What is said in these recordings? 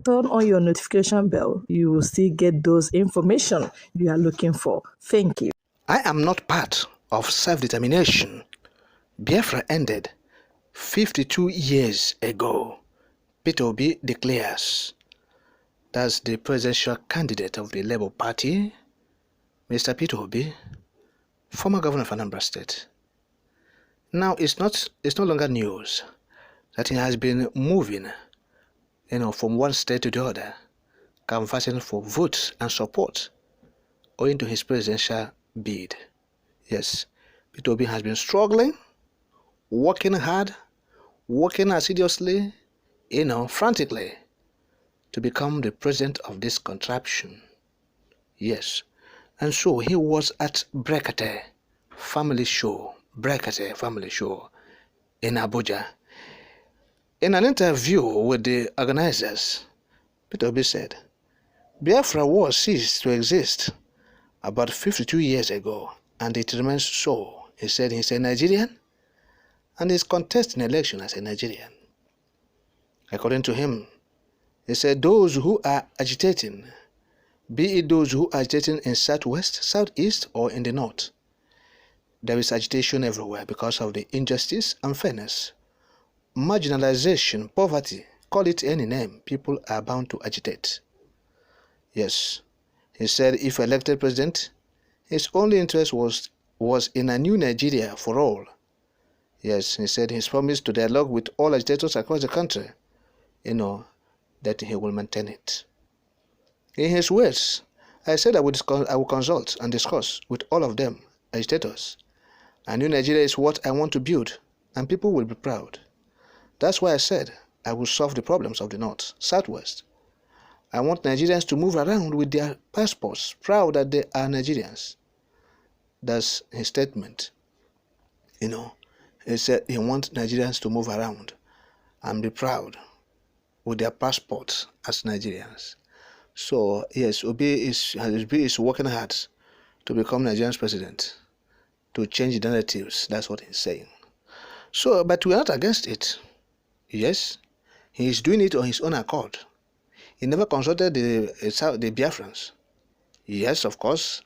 turn on your notification bell. You will still get those information you are looking for. Thank you. I am not part of self-determination. Biafra ended 52 years ago. Peter Obi declares. That's the presidential candidate of the Labour Party, Mr. Peter Obi, former governor of Anambra State. Now it's no longer news that he has been moving, from one state to the other, canvassing for votes and support owing to his presidential bid. Yes, Peter Obi has been struggling, working hard, working assiduously, frantically, to become the president of this contraption. Yes, and so he was at Brekete Family Show in Abuja. In an interview with the organizers, Peter Obi said, Biafra war ceased to exist about 52 years ago, and it remains so. He said he's a Nigerian, and is contesting election as a Nigerian. According to him, he said those who are agitating, be it those who are agitating in southwest, southeast, or in the north, there is agitation everywhere because of the injustice, unfairness, marginalization, poverty, call it any name, people are bound to agitate. Yes, he said if elected president, his only interest was in a new Nigeria for all. Yes, he said his promise to dialogue with all agitators across the country, that he will maintain it. In his words, I said I will consult and discuss with all of them, agitators. A new Nigeria is what I want to build, and people will be proud. That's why I said I will solve the problems of the North, Southwest. I want Nigerians to move around with their passports, proud that they are Nigerians. That's his statement. He said he wants Nigerians to move around and be proud with their passports as Nigerians. So yes, Obi is working hard to become Nigerian's president, to change the narratives. That's what he's saying. So, but we are not against it. Yes, he is doing it on his own accord. He never consulted the Biafrans. Yes, of course.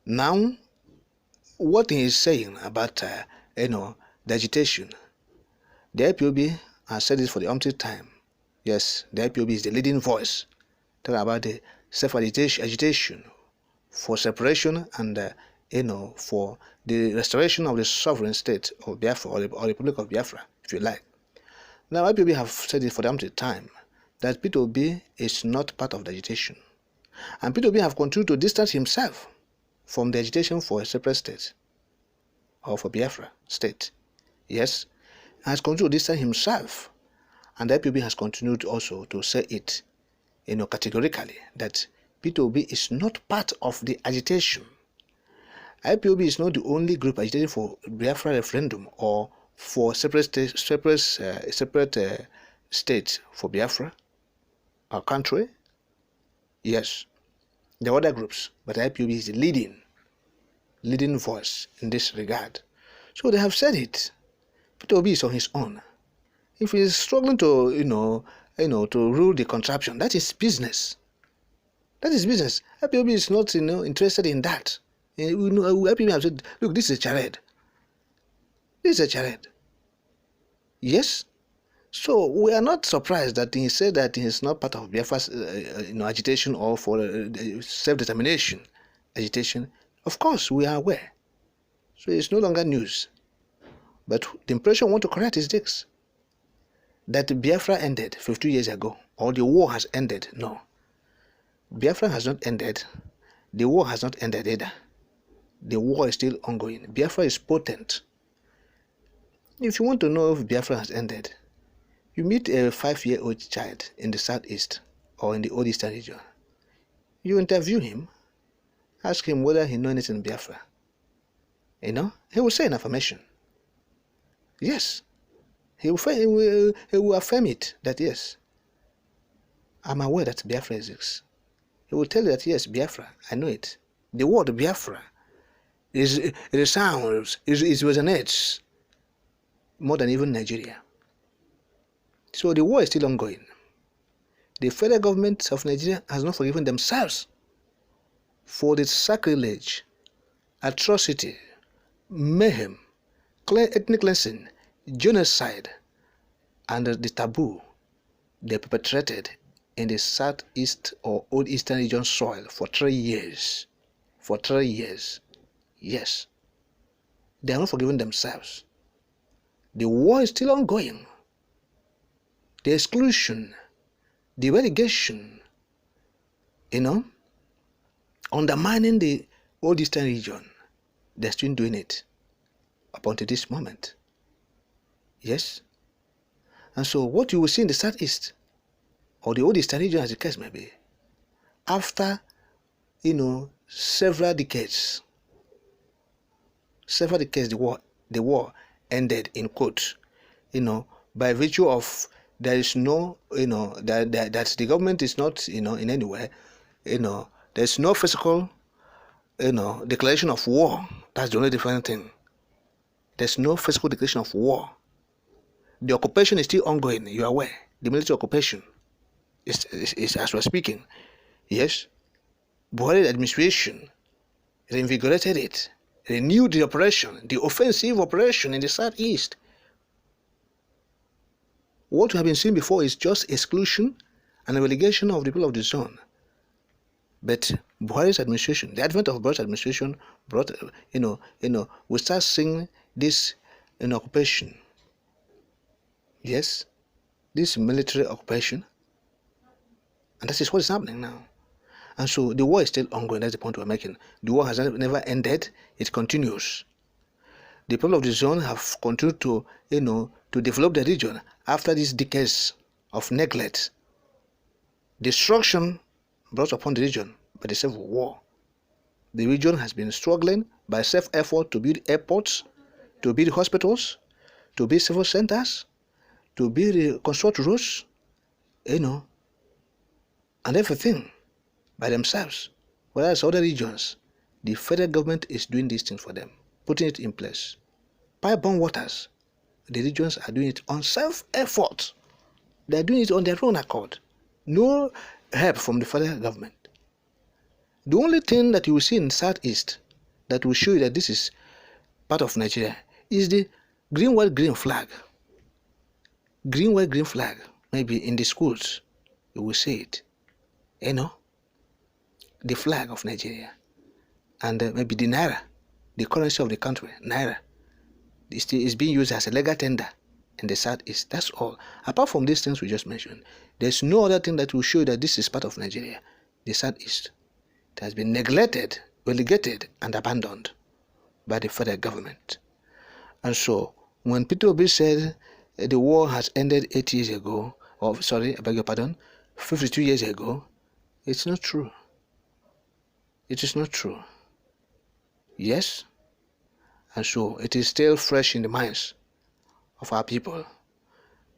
Now, what he is saying about the agitation, the IPOB has said it for the umpteenth time. Yes, the IPOB is the leading voice talking about the self-agitation for separation and for the restoration of the sovereign state of Biafra or the Republic of Biafra, if you like. Now, IPOB have said it for the umpteenth time that Peter Obi is not part of the agitation, and Peter Obi have continued to distance himself from the agitation for a separate state or for Biafra state. Yes, has continued to distance himself, and the IPOB has continued also to say it, categorically, that Peter Obi is not part of the agitation. IPOB is not the only group agitating for Biafra referendum or for separate state for Biafra, our country. Yes, there are other groups, but IPOB is the leading voice in this regard. So they have said it. Peter Obi is on his own. If he is struggling to, to rule the contraption, that is business. That is business. IPOB is not, interested in that. IPOB have said, look, this is a charade. This is a charade. Yes. So we are not surprised that he said that he is not part of Biafra's, agitation or for self-determination agitation. Of course, we are aware. So it's no longer news. But the impression I want to correct is this: that Biafra ended 50 years ago, or the war has ended. No. Biafra has not ended. The war has not ended either. The war is still ongoing. Biafra is potent. If you want to know if Biafra has ended, you meet a 5-year-old child in the southeast or in the old eastern region. You interview him, ask him whether he knows anything in Biafra. He will say an affirmation. Yes. He will affirm it, that yes, I'm aware that Biafra exists. He will tell you that yes, Biafra, I know it. The word Biafra it resonates more than even Nigeria. So the war is still ongoing. The federal government of Nigeria has not forgiven themselves for the sacrilege, atrocity, mayhem, ethnic cleansing, genocide, and the taboo they perpetrated in the southeast or old eastern region soil for 3 years. For 3 years. Yes. They have not forgiven themselves. The war is still ongoing. The exclusion, the relegation, undermining the old eastern region, they're still doing it up until this moment. Yes. And so what you will see in the southeast or the old eastern region, as the case may be, after several decades, the war ended in quotes, by virtue of there is no, that the government is not, in any way, there's no physical, declaration of war. That's the only different thing. There's no physical declaration of war. The occupation is still ongoing. You are aware. The military occupation is as we're speaking. Yes. Buhari administration reinvigorated it, renewed the operation, the offensive operation in the southeast. What we have been seeing before is just exclusion and relegation of the people of the zone. But Buhari's administration, the advent of Buhari's administration brought, we start seeing this occupation. Yes, this military occupation, and that is what is happening now. And so the war is still ongoing. That's the point we're making. The war has never ended. It continues. The people of the zone have continued to, to develop the region after these decades of neglect, destruction brought upon the region by the civil war. The region has been struggling by self-effort to build airports, to build hospitals, to build civil centers, to build, construct roads, and everything by themselves. Whereas other regions, the federal government is doing these things for them, putting it in place. Pipe-borne waters, the regions are doing it on self-effort. They are doing it on their own accord. No help from the federal government. The only thing that you will see in Southeast that will show you that this is part of Nigeria is the green, white, green flag. Green, white, green flag. Maybe in the schools, you will see it. The flag of Nigeria. And maybe the naira, the currency of the country, naira, is being used as a legal tender in the southeast. That's all. Apart from these things we just mentioned, there's no other thing that will show that this is part of Nigeria, the southeast. It has been neglected, relegated, and abandoned by the federal government. And so, when Peter Obi said the war has ended 8 years ago, or sorry, I beg your pardon, 52 years ago, it's not true. It is not true. Yes, and so it is still fresh in the minds of our people.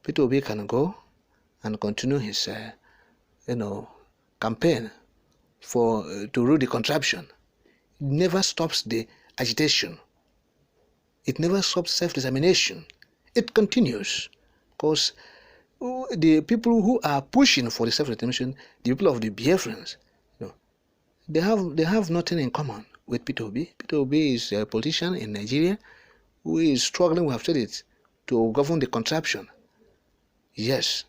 Peter Obi can go and continue his, campaign for to rule the contraption. It never stops the agitation. It never stops self-determination. It continues because the people who are pushing for the self-determination, the people of the Biafrans, they have nothing in common with Peter Obi. Peter Obi is a politician in Nigeria who is struggling, we have said it, to govern the contraption. Yes,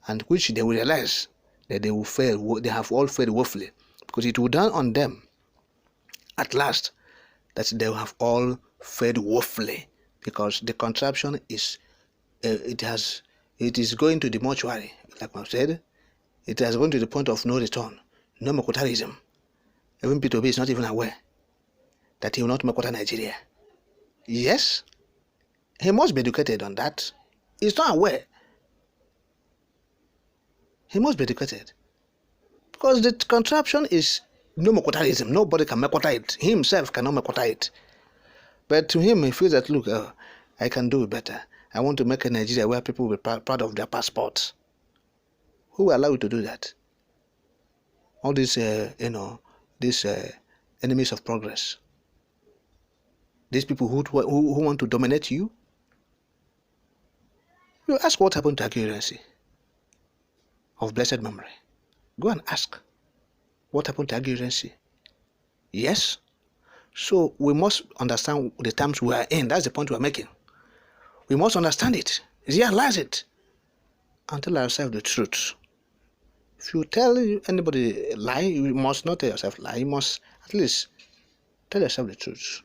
and which they will realize that they will fail. They have all failed woefully, because it will dawn on them at last that they have all failed woefully, because the contraption is it is going to the mortuary, like I said. It has gone to the point of no return, no Mokotarism. Even Peter Obi is not even aware that he will not Mokota Nigeria. Yes, he must be educated on that. He's not aware. He must be educated. Because the contraption is no Mokotarism. Nobody can Mokota it. He himself cannot Mokota it. But to him, he feels that, look, I can do it better. I want to make a Nigeria where people will be proud of their passports. Who will allow you to do that? All these, these enemies of progress. These people who want to dominate you. You ask what happened to accuracy. of blessed memory. Go and ask what happened to Aguiyi. Yes? So we must understand the times we are in. That's the point we are making. We must understand it, realize it, and tell ourselves the truth. If you tell anybody a lie, you must not tell yourself a lie. You must at least tell yourself the truth.